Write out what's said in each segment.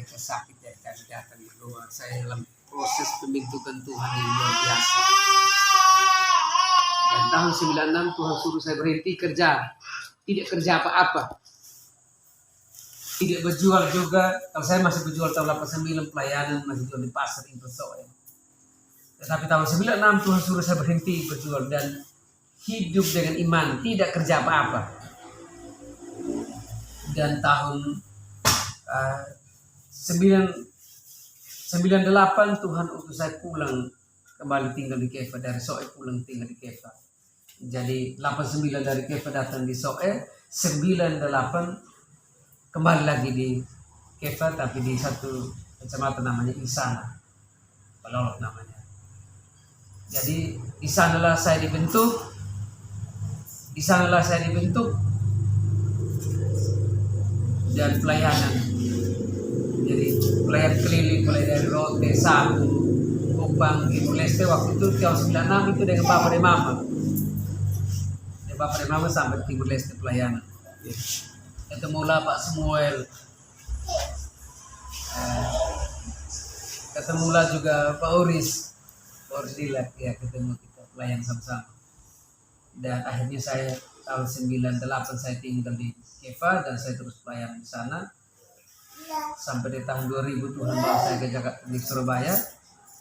mereka sakit dan kami datang di luar. Saya dalam proses pembentukan Tuhan yang luar biasa. Dan tahun 96 Tuhan suruh saya berhenti kerja. Tidak kerja apa-apa. Tidak berjual juga. Kalau saya masih berjual tahun 89 pelayanan, masih jual di pasar Indosoe. Tetapi tahun 96 Tuhan suruh saya berhenti berjual dan hidup dengan iman, tidak kerja apa-apa. Dan tahun 98 Tuhan utus saya pulang kembali tinggal di Kefa, dari Soe pulang tinggal di Kefa. Jadi 89 dari Kefa datang di Soe, 98 kembali lagi di Kefa tapi di satu kecamatan namanya Isana, Palolok namanya. Jadi di sanalah saya dibentuk. Dan pelayanan. Jadi pelayan keliling mulai dari Rote, Sabu, Kupang, Timur Leste. Waktu itu tahun 96 itu dengan Bapak dan Mama. Dari Bapak dan Mama sampai Timur Leste pelayanan. Ketemulah Pak Samuel. Ketemulah juga Pak Oris. Pak Oris Dilak, ya ketemu kita pelayan sama-sama. Dan akhirnya saya tahun 98 saya tinggal di Kefa dan saya terus pelayan di sana sampai di tahun 2000 Tuhan bawa saya ke Jakarta, di Surabaya.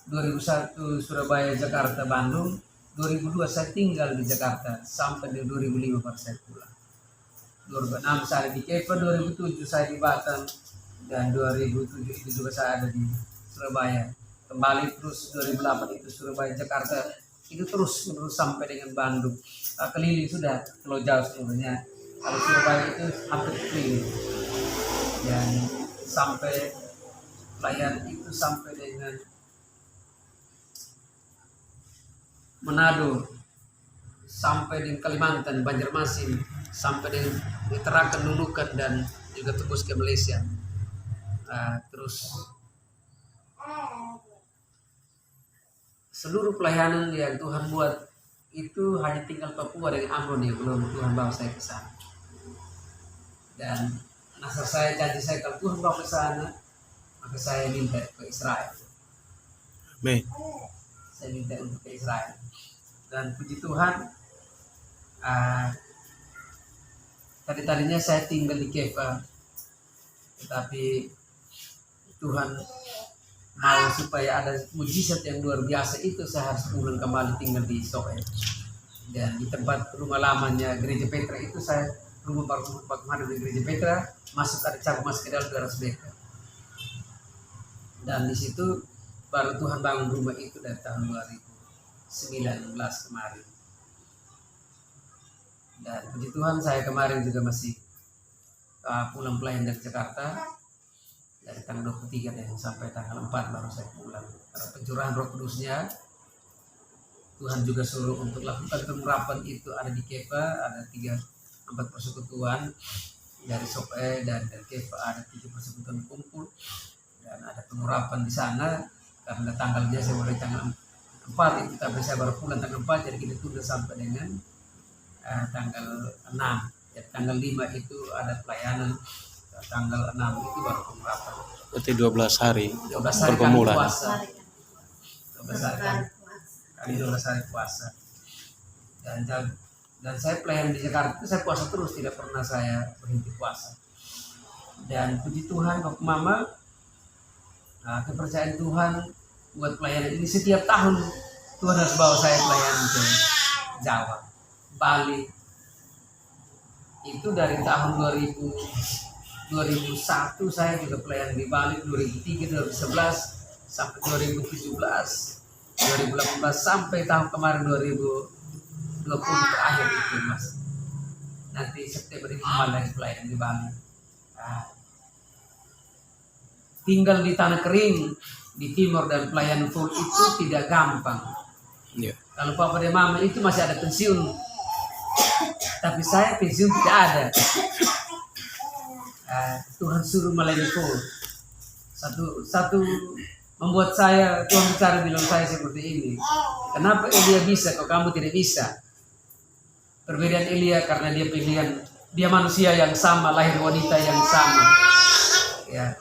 2001 Surabaya, Jakarta, Bandung. 2002 saya tinggal di Jakarta sampai di 2005 baru saya pulang. 2006 saya di Kefa, 2007 saya di Batam dan 2007 itu juga saya ada di Surabaya. Kembali terus 2008 itu Surabaya, Jakarta, itu terus sampai dengan Bandung. Keliling sudah, kalau jauh sebenarnya. Kalau Surabaya itu hampir keliling. Dan sampai pelayan itu sampai dengan Manado, sampai dengan Kalimantan, Banjarmasin, sampai dengan Tarakan, Nunukan, dan juga tembus ke Malaysia. Terus seluruh pelayanan yang Tuhan buat itu hanya tinggal Papua dengan Ambon yang belum Tuhan bawa saya ke sana. Dan nasar saya, janji saya kalau Tuhan bawa ke sana, maka saya minta ke Israel. Amin. Saya minta untuk ke Israel. Dan puji Tuhan, tadinya saya tinggal di Kefa, tetapi Tuhan mau supaya ada mujizat yang luar biasa itu saya harus pulang kembali tinggal di Soe. Dan di tempat rumah lamanya Gereja Petra itu saya rumah baru di Gereja Petra, masuk ada cabang masuk ke dalam 200 meter. Dan di situ baru Tuhan bangun rumah itu dari tahun 2019 kemarin. Dan puji Tuhan saya kemarin juga masih pulang pelayan dari Jakarta. Dari tanggal 23 dan sampai tanggal 4 baru saya pulang. Karena pencurahan Roh Kudusnya, Tuhan juga suruh untuk lakukan pengurapan itu ada di Kefa, ada 4 persekutuan dari Soe dan dari Kefa ada 7 persekutuan kumpul dan ada pengurapan di sana. Karena tanggalnya saya mulai tanggal 4 itu, tapi saya baru pulang tanggal 4, jadi kita tunda sampai dengan tanggal 6. Jadi tanggal 5 itu ada pelayanan. Tanggal 6 itu baru pengurapan. Berarti 12 hari. 12 hari pergumulan. kami puasa. 12 hari puasa. Dan saya pelayan di Jakarta itu saya puasa terus, tidak pernah saya berhenti puasa. Dan puji Tuhan, Bapak Mama, kepercayaan Tuhan buat pelayanan ini setiap tahun Tuhan harus bawa saya pelayanan ke Jawa, Bali. Itu dari tahun 2001 saya juga pelayan di Bali, 2003, 2011 sampai 2017, 2018 sampai tahun kemarin 2020 terakhir itu Mas. Nanti September ini kembali lagi pelayan di Bali. Tinggal di tanah kering di timur dan pelayan full itu tidak gampang. Yeah. Kalau Papa dan Mama itu masih ada pensiun, tapi saya pensiun tidak ada. Tuhan suruh melayani full. Satu membuat saya, Tuhan bicara bilang saya seperti ini. Kenapa Elia bisa kalau kamu tidak bisa? Perbedaan Elia karena dia dia manusia yang sama, lahir wanita yang sama. Ya.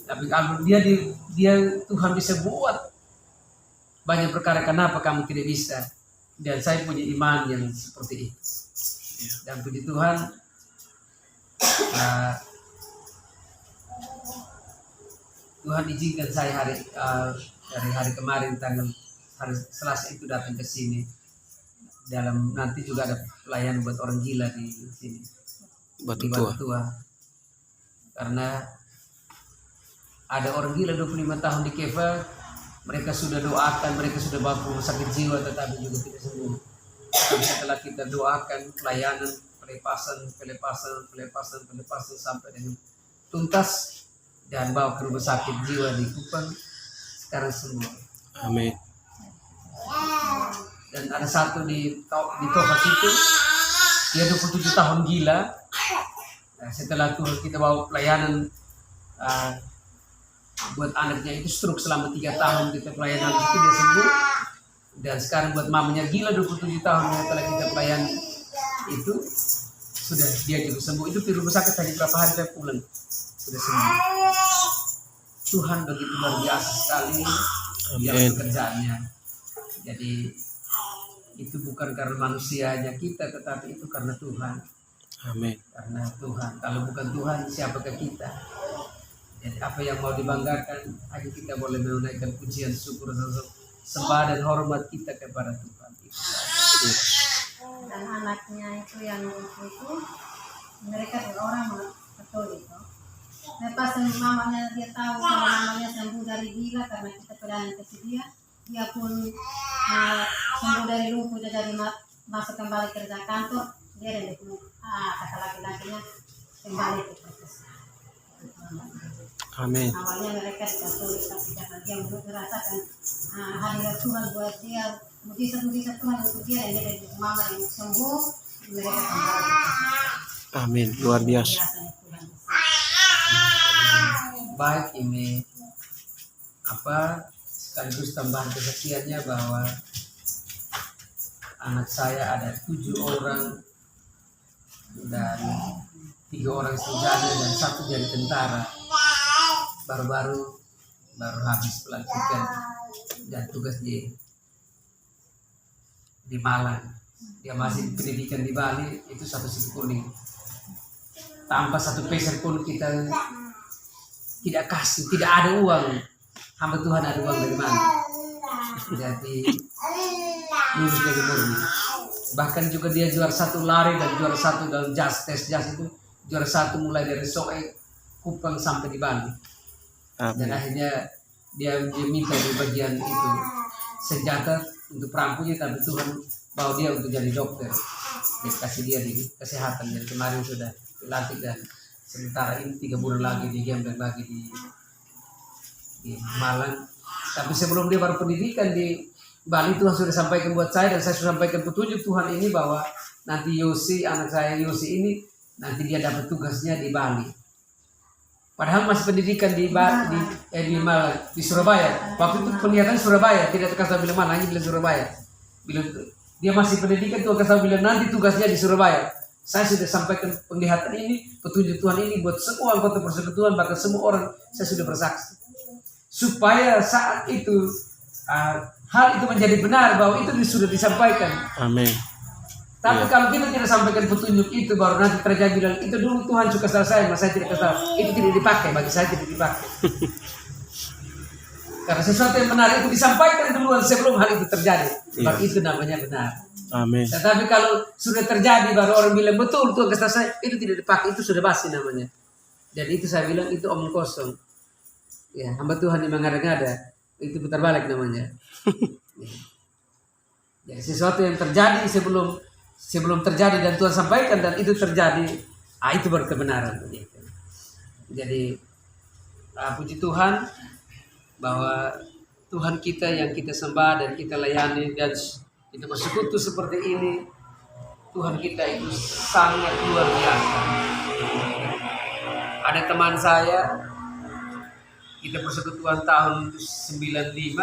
Tapi kalau dia Tuhan bisa buat banyak perkara, kenapa kamu tidak bisa? Dan saya punya iman yang seperti itu. Dan puji Tuhan, Tuhan izinkan saya dari hari kemarin hari Selasa itu datang ke sini. Nanti juga ada pelayanan buat orang gila di sini. Batu Di tua. Batu Tua. Karena ada orang gila 25 tahun di Kefa, mereka sudah doakan, mereka sudah bawa ke rumah sakit jiwa tetapi juga tidak sembuh. Tapi setelah kita doakan pelayanan, pelepasan sampai dengan tuntas dan bawa ke rumah sakit jiwa di Kupang, sekarang sembuh. Amin. Dan ada satu di Tofas itu, dia 27 tahun gila. Nah, setelah itu kita bawa pelayanan buat anaknya itu stroke selama 3 tahun, kita pelayanan itu dia sembuh. Dan sekarang buat mamanya gila 27 tahun setelah kita pelayan itu sudah dia juga sembuh. Itu di rumah sakit hanya berapa hari saya pulang sudah sembuh. Tuhan begitu luar biasa sekali yang pekerjaannya. Jadi itu bukan karena manusianya kita, tetapi itu karena Tuhan. Amin. Karena Tuhan. Kalau bukan Tuhan, siapakah kita? Jadi apa yang mau dibanggakan, ayo kita boleh menunaikan pujian, syukur, sembah dan hormat kita kepada Tuhan. Dan anaknya itu yang itu, mereka orang Katolik. Lepas mamanya dia tahu kalau mamanya sembuh dari gila karena kita pelayanan ke dia pun sembuh dari lumpuh jadi masuk kembali kerja kantor, dia dan kata laki-lakinya kembali ke proses. Amin. Awalnya mereka di Katolik, tapi karena dia merasakan hadirat Tuhan buat dia, mujizat Tuhan untuk dia, dan dia dari mama yang sembuh, mereka kembali. Amin. Luar biasa. Baik, ini sekaligus tambahan kesaksiannya bahwa anak saya ada 7 orang dan 3 orang sarjana dan 1 jadi tentara. Baru habis pelantikan dan tugas di Malang. Dia masih pendidikan di Bali, itu satu siku kuning. Tanpa satu peser pun kita tidak kasih, tidak ada uang. Hamba Tuhan ada uang dari mana? Jadi lulus dari murni. Bahkan juga dia juara 1 lari dan juara 1 dalam tes jas itu, juara 1 mulai dari Soe, Kupang sampai di Bali. Dan akhirnya dia minta di bagian itu senjata untuk perangkunya, tapi Tuhan bawa dia untuk jadi dokter. Dia kasih dia di kesehatan. Jadi kemarin sudah dilantik dan sementara ini 3 bulan lagi di Gembel lagi di Malang. Tapi sebelum dia baru pendidikan di Bali, Tuhan sudah sampaikan buat saya dan saya sudah sampaikan petunjuk Tuhan ini bahwa nanti anak saya Yosi ini nanti dia dapat tugasnya di Bali. Padahal masih pendidikan di Malang, di Surabaya. Waktu itu penglihatan Surabaya, tidak terkasih bilang mana, hanya bilang Surabaya. Bilang dia masih pendidikan, Tuhan kasih bilang nanti tugasnya di Surabaya. Saya sudah sampaikan penglihatan ini, petunjuk Tuhan ini buat semua anggota persekutuan, bahkan semua orang, saya sudah bersaksi. Supaya saat itu hal itu menjadi benar bahwa itu sudah disampaikan. Amin. Tapi kalau kita tidak sampaikan petunjuk itu, baru nanti terjadi bilang itu dulu Tuhan suka selesai, mas saya tidak ketahui. Itu tidak dipakai, bagi saya tidak dipakai. Karena sesuatu yang benar itu disampaikan duluan sebelum hal itu terjadi. Baru itu namanya benar. Amin. Tetapi kalau sudah terjadi baru orang bilang betul Tuhan selesai, itu tidak dipakai, itu sudah basi namanya. Dan itu saya bilang itu omong kosong. Ya, hamba Tuhan yang mengada-ngada, itu putar balik namanya. Ya, sesuatu yang terjadi sebelum terjadi dan Tuhan sampaikan dan itu terjadi, itu baru kebenaran. Jadi puji Tuhan bahwa Tuhan kita yang kita sembah dan kita layani dan kita bersekutu seperti ini, Tuhan kita itu sangat luar biasa. Ada teman saya, kita persekutuan tahun 95,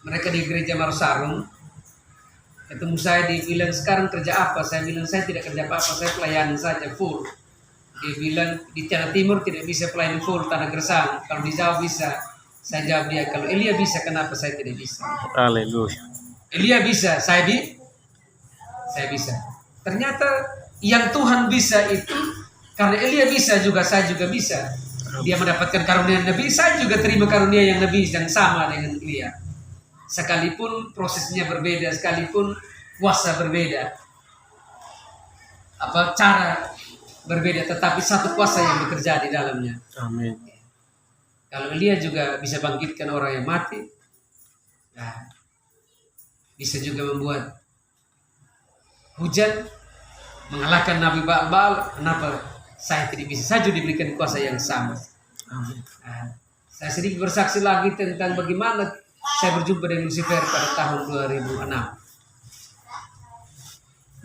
mereka di gereja Marosarung. Ketemu saya, dibilang sekarang kerja apa? Saya bilang saya tidak kerja apa-apa, saya pelayanan saja full. Dia bilang di Tanah Timur tidak bisa pelayanan full tanah gersang. Kalau di Jawa bisa. Saya jawab dia, kalau Elia bisa, kenapa saya tidak bisa? Haleluya. Elia bisa, saya bisa. Ternyata yang Tuhan bisa itu karena Elia bisa juga saya juga bisa. Dia mendapatkan karunia Nabi, saya juga terima karunia yang Nabi yang sama dengan Elia. Sekalipun prosesnya berbeda, sekalipun kuasa berbeda, cara berbeda, tetapi satu kuasa yang bekerja di dalamnya. Amin. Kalau Elia juga bisa bangkitkan orang yang mati, nah, bisa juga membuat hujan, mengalahkan Nabi Baal. Kenapa saya tidak bisa? Saya juga diberikan kuasa yang sama. Amin. Nah, saya sedikit bersaksi lagi tentang bagaimana saya berjumpa dengan Lucifer pada tahun 2006.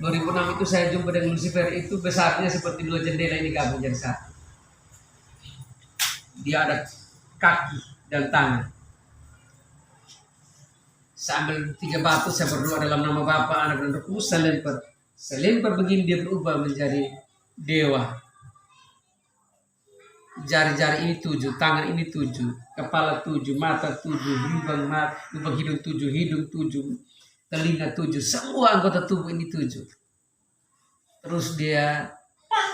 2006 itu saya jumpa dengan Lucifer, itu besarnya seperti dua jendela ini gabung jadi satu. Dia ada kaki dan tangan. Saya ambil 3 batu, saya berdoa dalam nama Bapa, Anak dan Roh Kudus, saya lempar. Saya lempar begini, dia berubah menjadi dewa. Jari-jari ini 7, tangan ini 7, kepala 7, mata 7, lubang hidung 7, hidung 7, telinga 7, semua anggota tubuh ini 7. Terus dia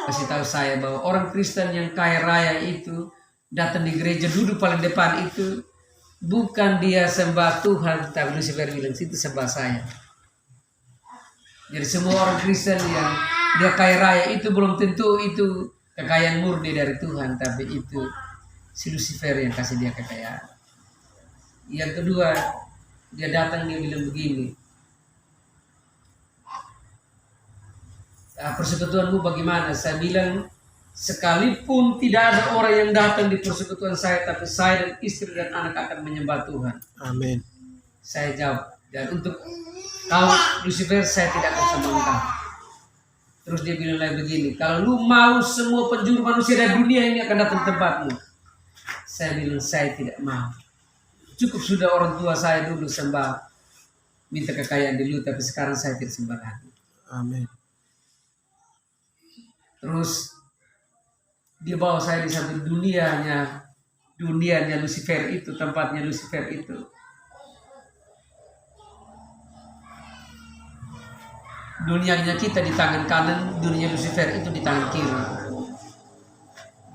kasih tahu saya bahwa orang Kristen yang kaya raya itu datang di gereja, duduk paling depan itu, bukan dia sembah Tuhan, tapi Lucifer bilang situ sembah saya. Jadi semua orang Kristen yang dia kaya raya itu belum tentu itu kekayaan murni dari Tuhan, tapi itu si Lucifer yang kasih dia kekayaan. Yang kedua, dia datang, dia bilang begini, persekutuanmu bagaimana? Saya bilang, sekalipun tidak ada orang yang datang di persekutuan saya, tapi saya dan istri dan anak akan menyembah Tuhan. Amin. Saya jawab, dan untuk kau Lucifer saya tidak akan sembah kau. Terus dia bilang lagi begini, kalau lu mau semua penjuru manusia dari dunia ini akan datang ke tempatmu. Saya bilang saya tidak mau. Cukup sudah orang tua saya dulu sembah, minta kekayaan dulu, tapi sekarang saya tidak sembah lagi. Amin. Terus dia bawa saya di satu dunianya Lucifer itu, tempatnya Lucifer itu. Dunianya kita di tangan kanan, dunia Lucifer itu di tangan kiri.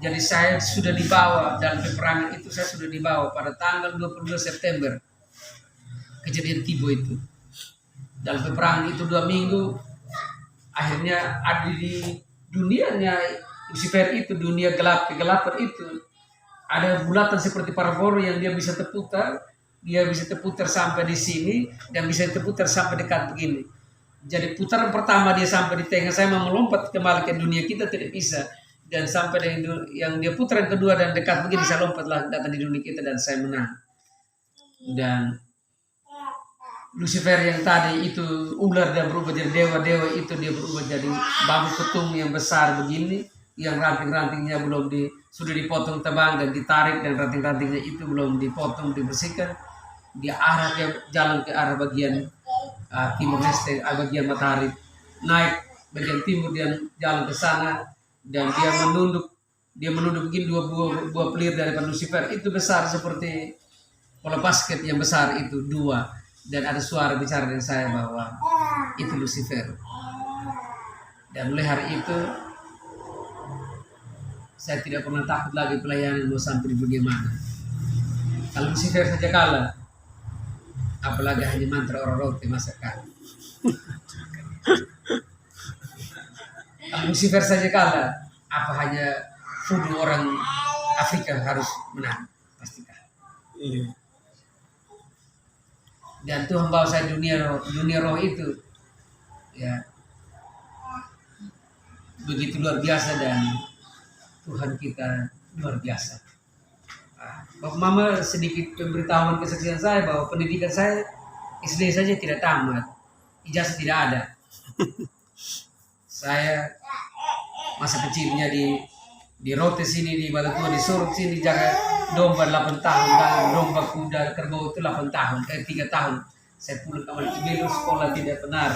Jadi saya sudah dibawa dalam peperangan itu, saya sudah dibawa pada tanggal 22 September kejadian Tibo itu. Dalam peperangan itu 2 minggu, akhirnya ada di dunianya Lucifer itu, dunia gelap, kegelapan itu, ada bulatan seperti parabola yang dia bisa terputar sampai di sini dan bisa terputar sampai dekat begini. Jadi putaran pertama dia sampai di tengah, saya mau melompat kembali ke dunia kita tidak bisa, dan sampai yang dia putaran kedua dan dekat begini saya lompatlah datang di dunia kita dan saya menang. Dan Lucifer yang tadi itu ular dan berubah jadi dewa itu dia berubah jadi bambu ketung yang besar begini, yang ranting-rantingnya sudah dipotong tebang dan ditarik, dan ranting-rantingnya itu belum dipotong dibersihkan. Dia jalan ke arah bagian timur leste, bagian matahari, naik bagian timur dan jalan ke sana, dan dia menunduk begini 2 buah pelir dari Lucifer itu besar seperti bola basket yang besar itu 2, dan ada suara bicara dengan saya bahwa itu Lucifer. Dan mulai hari itu saya tidak pernah takut lagi pelayanan mau sampai bagaimana. Kalau Lucifer saja kalah, apalagi hanya mantra orang roti masakan. Kalau Lucifer saja kalah, apa hanya voodoo orang Afrika harus menang, pasti kalah. Iya. Dan Tuhan bawa saya dunia roh itu, ya begitu luar biasa, dan Tuhan kita luar biasa. Bapak Mama sedikit pemberitahuan kesaksian saya bahwa pendidikan saya SD saja tidak tamat, ijazah tidak ada. Saya masa kecilnya di Rote sini, di Balatua, di Surut sini jaga domba 8 tahun, dan domba kuda kerbau itu 8 tahun, 3 tahun. Saya pulang ke Malibelo, sekolah tidak benar,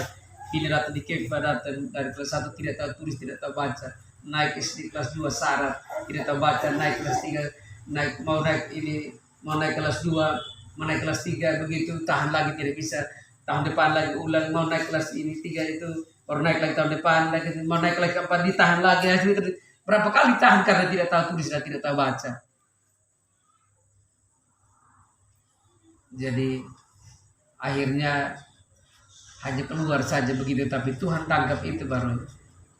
tidak datang di Kepa, datang dari kelas 1 tidak tahu tulis, tidak tahu baca. naik SD kelas 2 syarat tidak tahu baca, naik kelas 3 mau naik kelas 2, mau naik kelas 3 begitu, tahan lagi tidak bisa, tahun depan lagi ulang, mau naik kelas 3 itu baru naik lagi tahun depan lagi, mau naik lagi keempat ditahan lagi, berapa kali tahan karena tidak tahu tulis dan tidak tahu baca. Jadi akhirnya hanya keluar saja begitu, tapi Tuhan tangkap itu, baru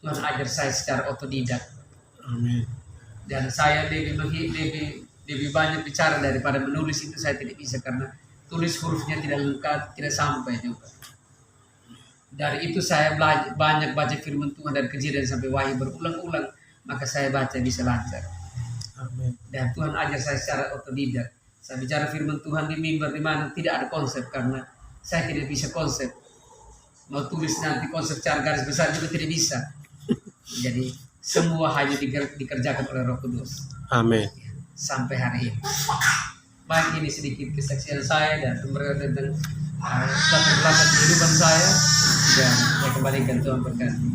Tuhan ajar saya secara otodidak. Amin. Dan saya lebih banyak bicara daripada menulis, itu saya tidak bisa karena tulis hurufnya tidak lengkap, tidak sampai juga. Dari itu saya banyak baca firman Tuhan dari Kejadian sampai Wahyu berulang-ulang, maka saya baca bisa lancar. Amin. Dan Tuhan ajar saya secara otodidak. Saya bicara firman Tuhan di mimbar di mana tidak ada konsep, karena saya tidak bisa konsep. Mau tulis nanti konsep cara garis besar juga tidak bisa. Jadi semua hanya dikerjakan oleh Roh Kudus. Amin. Sampai hari ini. Baik, ini sedikit kesaksian saya dan tentang latar belakang kehidupan saya, dan saya kembalikan Tuhan berkati.